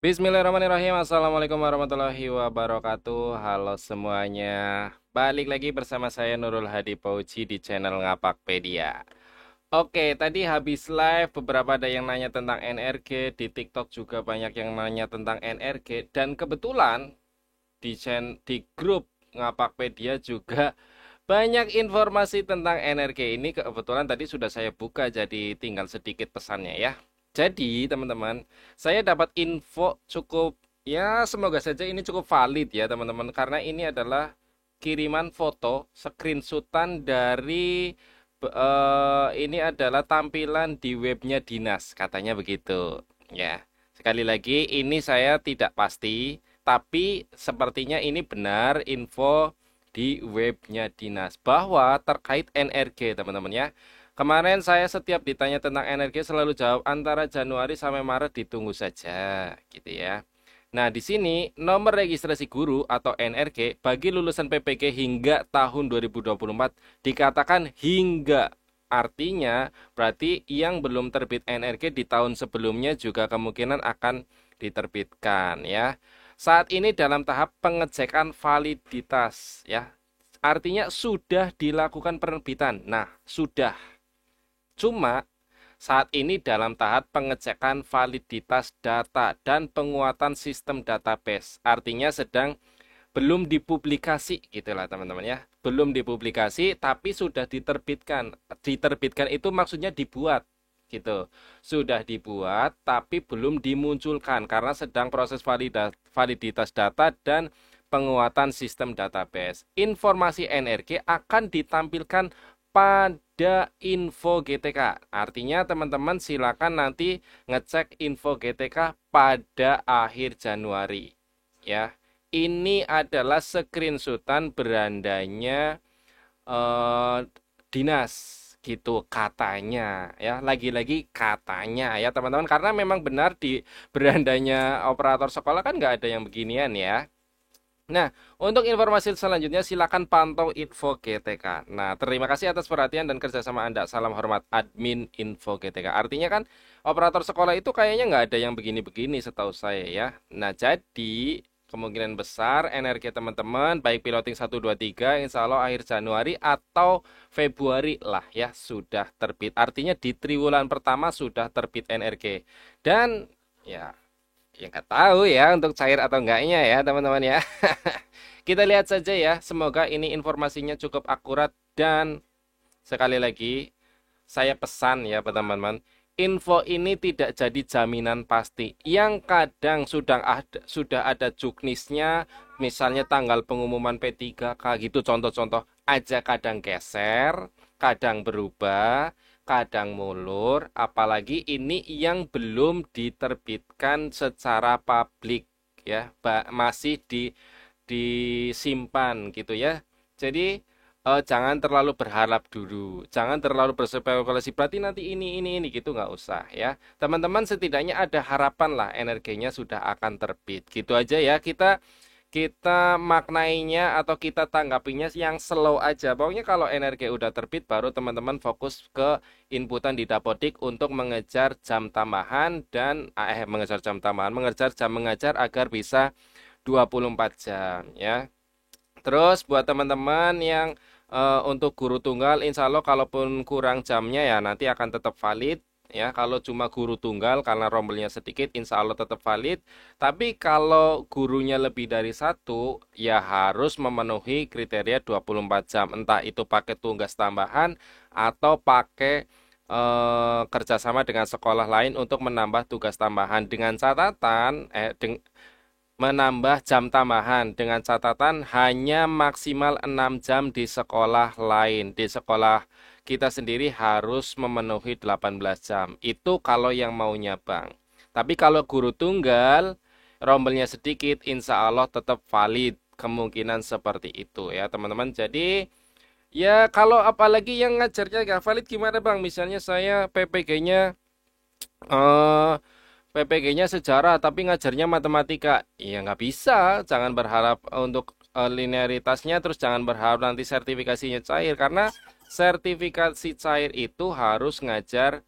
Bismillahirrahmanirrahim. Assalamualaikum warahmatullahi wabarakatuh. Halo semuanya. Balik lagi bersama saya Nurul Hadi Pauci di channel Ngapakpedia. Oke, tadi habis live beberapa ada yang nanya tentang NRG, di TikTok juga banyak yang nanya tentang NRG, dan kebetulan di grup Ngapakpedia juga banyak informasi tentang NRG ini. Kebetulan tadi sudah saya buka, jadi tinggal sedikit pesannya ya. Jadi teman-teman, saya dapat info cukup, ya semoga saja ini cukup valid ya teman-teman, karena ini adalah kiriman foto screenshotan dari ini adalah tampilan di webnya dinas, katanya begitu ya. Sekali lagi ini saya tidak pasti, tapi sepertinya ini benar info di webnya dinas bahwa terkait NRG teman-teman ya. Kemarin saya setiap ditanya tentang NRG selalu jawab antara Januari sampai Maret ditunggu saja gitu ya. Nah, di sini nomor registrasi guru atau NRG bagi lulusan PPG hingga tahun 2024 dikatakan hingga. Artinya berarti yang belum terbit NRG di tahun sebelumnya juga kemungkinan akan diterbitkan ya. Saat ini dalam tahap pengecekan validitas ya. Artinya sudah dilakukan penerbitan. Nah, sudah. Cuma saat ini dalam tahap pengecekan validitas data dan penguatan sistem database. Artinya sedang belum dipublikasi gitulah teman-teman ya. Belum dipublikasi tapi sudah diterbitkan. Diterbitkan itu maksudnya dibuat gitu. Sudah dibuat tapi belum dimunculkan karena sedang proses validitas data dan penguatan sistem database. Informasi NRG akan ditampilkan pada info GTK. Artinya teman-teman silakan nanti ngecek info GTK pada akhir Januari ya. Ini adalah screenshotan berandanya eh, dinas gitu katanya ya, lagi-lagi katanya ya teman-teman, karena memang benar di berandanya operator sekolah kan nggak ada yang beginian ya. Nah, untuk informasi selanjutnya silakan pantau info GTK. Nah, terima kasih atas perhatian dan kerjasama Anda. Salam hormat admin info GTK. Artinya kan operator sekolah itu kayaknya nggak ada yang begini-begini setahu saya ya. Nah, jadi kemungkinan besar energi teman-teman baik piloting 1 2 3 insya Allah akhir Januari atau Februari lah ya sudah terbit. Artinya di triwulan pertama sudah terbit NRG. Dan ya, ya nggak tahu ya untuk cair atau enggaknya ya teman-teman ya. Kita lihat saja ya. Semoga ini informasinya cukup akurat dan sekali lagi saya pesan ya teman-teman. Info ini tidak jadi jaminan pasti. Yang kadang sudah ada juknisnya, misalnya tanggal pengumuman P3K gitu contoh-contoh aja kadang geser, kadang berubah, kadang mulur, apalagi ini yang belum diterbitkan secara publik ya, masih disimpan gitu ya. Jadi jangan terlalu berharap dulu, jangan terlalu berspekulasi. Berarti nanti ini gitu nggak usah ya. Teman-teman setidaknya ada harapan lah energinya sudah akan terbit. Gitu aja ya kita kita maknainya atau kita tanggapinya yang slow aja. Pokoknya kalau energi udah terbit baru teman-teman fokus ke inputan di Dapodik untuk mengejar jam tambahan dan mengejar jam tambahan, mengejar jam mengajar agar bisa 24 jam ya. Terus buat teman-teman yang untuk guru tunggal, insya Allah kalaupun kurang jamnya ya nanti akan tetap valid ya. Kalau cuma guru tunggal karena rombelnya sedikit, insya Allah tetap valid. Tapi kalau gurunya lebih dari satu, ya harus memenuhi kriteria 24 jam. Entah itu pakai tugas tambahan atau pakai kerjasama dengan sekolah lain untuk menambah tugas tambahan dengan catatan menambah jam tambahan dengan catatan hanya maksimal 6 jam di sekolah lain. Di sekolah kita sendiri harus memenuhi 18 jam. Itu kalau yang maunya Bang. Tapi kalau guru tunggal, rombelnya sedikit, insya Allah tetap valid. Kemungkinan seperti itu ya teman-teman. Jadi ya kalau apalagi yang ngajarnya gak valid gimana Bang? Misalnya saya PPG-nya PPG-nya sejarah tapi ngajarnya matematika. Ya nggak bisa. Jangan berharap untuk linearitasnya, terus jangan berharap nanti sertifikasinya cair karena sertifikasi cair itu harus ngajar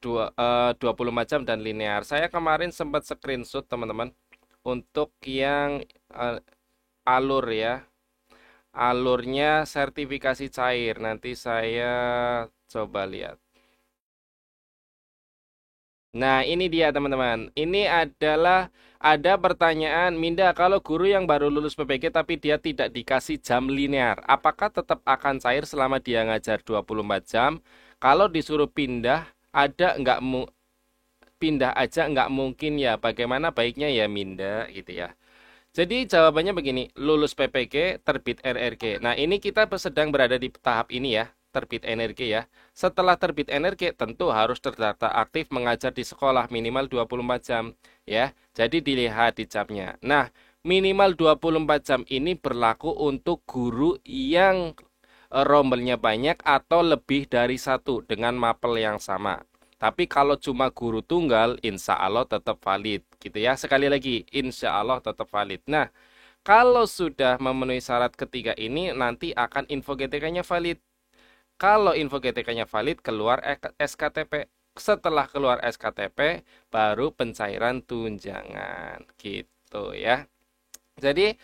24 jam dan linear. Saya kemarin sempat screenshot teman-teman untuk yang eh, alur ya. Alurnya sertifikasi cair. Nanti saya coba lihat. Nah, ini dia teman-teman. Ini adalah ada pertanyaan, Minda, kalau guru yang baru lulus PPG tapi dia tidak dikasih jam linear, apakah tetap akan cair selama dia ngajar 24 jam? Kalau disuruh pindah, ada nggak pindah aja nggak mungkin ya. Bagaimana baiknya ya Minda gitu ya. Jadi jawabannya begini, lulus PPG, terbit RRG. Nah, ini kita sedang berada di tahap ini ya, terbit NRG ya. Setelah terbit NRG, tentu harus terdaftar aktif mengajar di sekolah minimal 24 jam ya. Jadi dilihat di jamnya. Nah, minimal 24 jam ini berlaku untuk guru yang rombelnya banyak atau lebih dari satu dengan mapel yang sama. Tapi kalau cuma guru tunggal, insya Allah tetap valid, gitu ya. Sekali lagi, insya Allah tetap valid. Nah, kalau sudah memenuhi syarat ketiga ini, nanti akan info GTK-nya valid. Kalau info GTK-nya valid, keluar SKTP. Setelah keluar SKTP, baru pencairan tunjangan, gitu ya. Jadi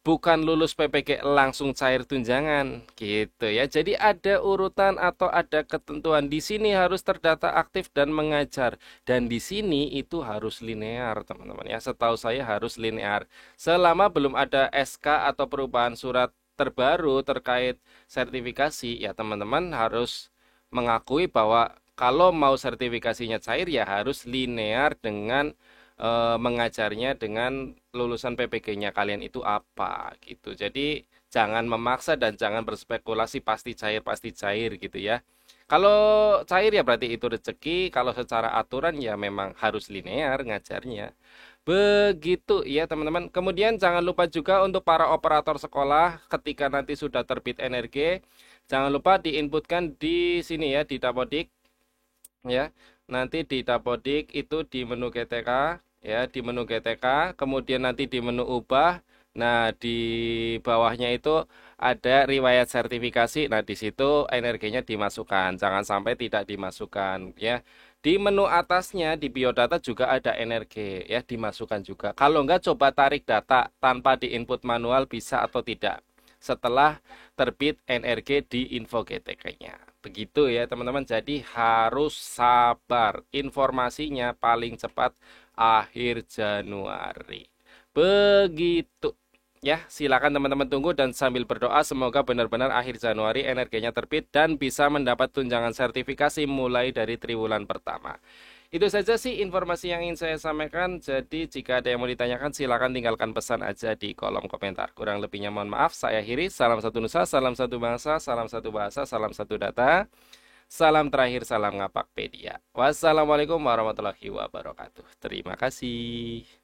bukan lulus PPG langsung cair tunjangan gitu ya. Jadi ada urutan atau ada ketentuan di sini harus terdata aktif dan mengajar dan di sini itu harus linear teman-teman ya. Setahu saya harus linear. Selama belum ada SK atau perubahan surat terbaru terkait sertifikasi ya teman-teman harus mengakui bahwa kalau mau sertifikasinya cair ya harus linear dengan mengajarnya dengan lulusan PPG-nya kalian itu apa gitu. Jadi jangan memaksa dan jangan berspekulasi pasti cair gitu ya. Kalau cair ya berarti itu rezeki, kalau secara aturan ya memang harus linear ngajarnya. Begitu ya teman-teman. Kemudian jangan lupa juga untuk para operator sekolah ketika nanti sudah terbit NRG, jangan lupa diinputkan di sini ya di Dapodik ya. Nanti di Dapodik itu di menu GTK ya, di menu GTK, kemudian nanti di menu ubah. Nah, di bawahnya itu ada riwayat sertifikasi. Nah, di situ energinya dimasukkan. Jangan sampai tidak dimasukkan ya. Di menu atasnya di biodata juga ada energi ya, dimasukkan juga. Kalau enggak coba tarik data tanpa diinput manual bisa atau tidak. Setelah terbit NRG di info GTK-nya. Begitu ya teman-teman. Jadi harus sabar. Informasinya paling cepat akhir Januari. Begitu. Ya, silakan teman-teman tunggu dan sambil berdoa semoga benar-benar akhir Januari energinya terbit dan bisa mendapat tunjangan sertifikasi mulai dari triwulan pertama. Itu saja sih informasi yang ingin saya sampaikan. Jadi jika ada yang mau ditanyakan silakan tinggalkan pesan aja di kolom komentar. Kurang lebihnya mohon maaf. Saya akhiri. Salam satu nusa, salam satu bangsa, salam satu bahasa, salam satu data. Salam terakhir, salam ngapakpedia. Wassalamualaikum warahmatullahi wabarakatuh. Terima kasih.